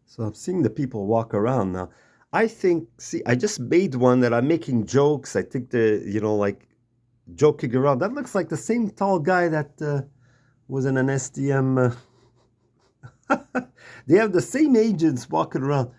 So I'm seeing the people walk around now. I think, see, I just made one that I'm making jokes. I think like joking around. That looks like the same tall guy that was in an STM. They have the same agents walking around.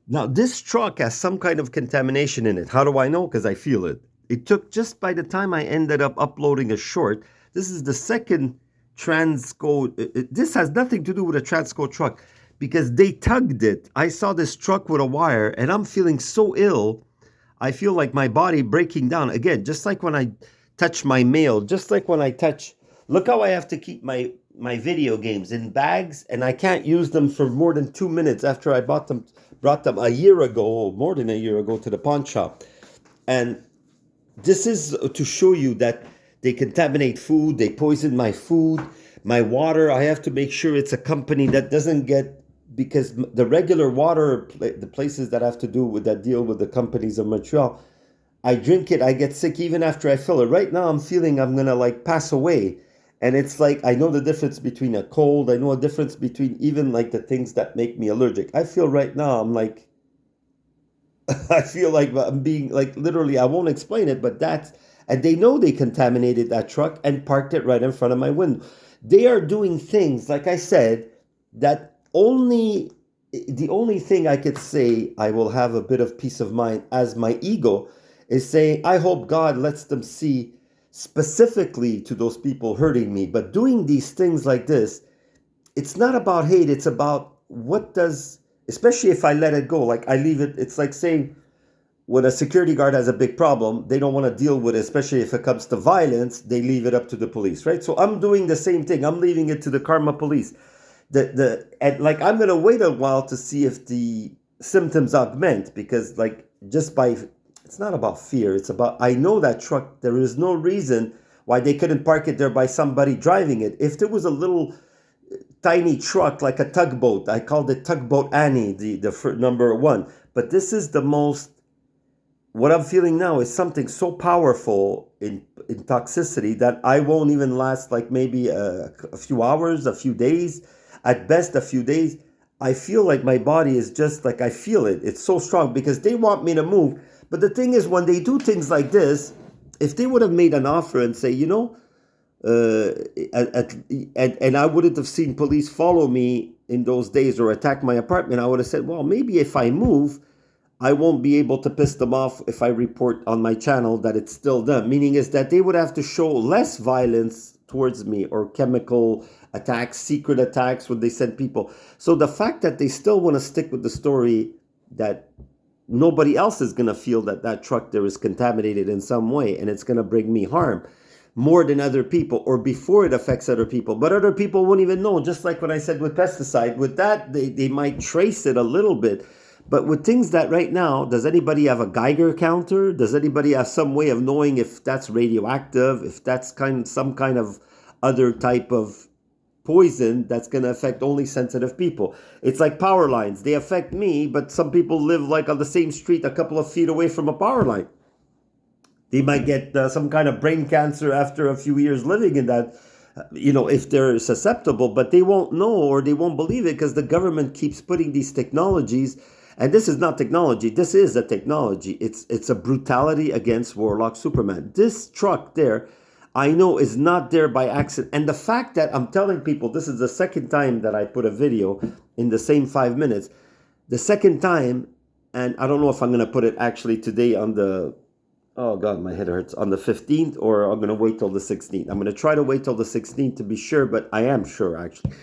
Now, this truck has some kind of contamination in it. How do I know? Because I feel it. It took just by the time I ended up uploading a short. This is the second Transco. This has nothing to do with a Transco truck because they tugged it. I saw this truck with a wire and I'm feeling so ill. I feel like my body breaking down again, just like when I touch my mail, just like when I touch. Look how I have to keep my video games in bags, and I can't use them for more than 2 minutes after I brought them a year ago, or more than a year ago, to the pawn shop. And this is to show you that they contaminate food, they poison my food, my water. I have to make sure it's a company that doesn't get, because the regular water, the places that have to do with that deal with the companies of Montreal, I drink it, I get sick even after I fill it. Right now, I'm feeling I'm gonna like pass away. And it's like I know the difference between a cold, I know a difference between even like the things that make me allergic. I feel right now I'm like I feel like I'm being like literally, I won't explain it, but that's, and they know they contaminated that truck and parked it right in front of my window. They are doing things, like I said, that only the only thing I could say I will have a bit of peace of mind as my ego is saying, I hope God lets them see specifically to those people hurting me. But doing these things like this, it's not about hate, it's about what does, especially if I let it go, like I leave it, it's like saying when a security guard has a big problem, they don't want to deal with it, especially if it comes to violence, they leave it up to the police, right? So I'm doing the same thing. I'm leaving it to the karma police. And like I'm gonna wait a while to see if the symptoms augment, because like just by, it's not about fear, it's about, I know that truck, there is no reason why they couldn't park it there by somebody driving it. If there was a little tiny truck like a tugboat, I called it Tugboat Annie, the number one. But this is the most, what I'm feeling now is something so powerful in toxicity that I won't even last like maybe a few hours, a few days, at best a few days. I feel like my body is just like, I feel it. It's so strong because they want me to move. But the thing is, when they do things like this, if they would have made an offer and say, uh, and I wouldn't have seen police follow me in those days or attack my apartment, I would have said, well, maybe if I move, I won't be able to piss them off if I report on my channel that it's still them. Meaning is that they would have to show less violence towards me, or chemical attacks, secret attacks when they send people. So the fact that they still want to stick with the story that nobody else is going to feel that that truck there is contaminated in some way and it's going to bring me harm more than other people, or before it affects other people. But other people won't even know. Just like when I said with pesticide, with that, they might trace it a little bit. But with things that right now, does anybody have a Geiger counter? Does anybody have some way of knowing if that's radioactive, if that's some kind of other type of poison that's going to affect only sensitive people? It's like power lines. They affect me, but some people live like on the same street a couple of feet away from a power line. They might get some kind of brain cancer after a few years living in that, if they're susceptible, but they won't know or they won't believe it because the government keeps putting these technologies. And this is not technology. This is a technology. It's a brutality against Warlock Superman. This truck there, I know, is not there by accident. And the fact that I'm telling people, this is the second time that I put a video in the same 5 minutes. The second time, and I don't know if I'm going to put it actually today on the, oh God, my head hurts, on the 15th, or I'm going to wait till the 16th. I'm going to try to wait till the 16th to be sure, but I am sure actually.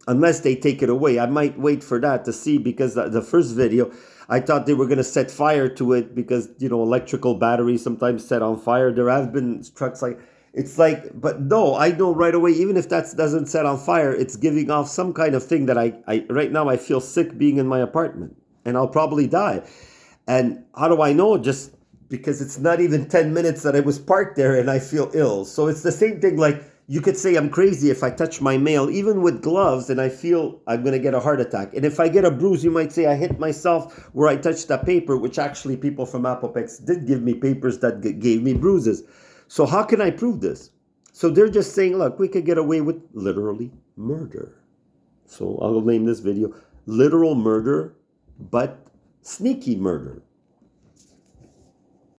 Unless they take it away. I might wait for that to see, because the first video, I thought they were going to set fire to it because, electrical batteries sometimes set on fire. There have been trucks like, it's like, but no, I know right away, even if that doesn't set on fire, it's giving off some kind of thing that I right now I feel sick being in my apartment and I'll probably die. And how do I know? Just because it's not even 10 minutes that I was parked there and I feel ill. So it's the same thing, like, you could say I'm crazy if I touch my mail, even with gloves, and I feel I'm going to get a heart attack. And if I get a bruise, you might say I hit myself where I touched that paper, which actually people from Apopex did give me papers that gave me bruises. So how can I prove this? So they're just saying, look, we could get away with literally murder. So I'll name this video, literal murder, but sneaky murder.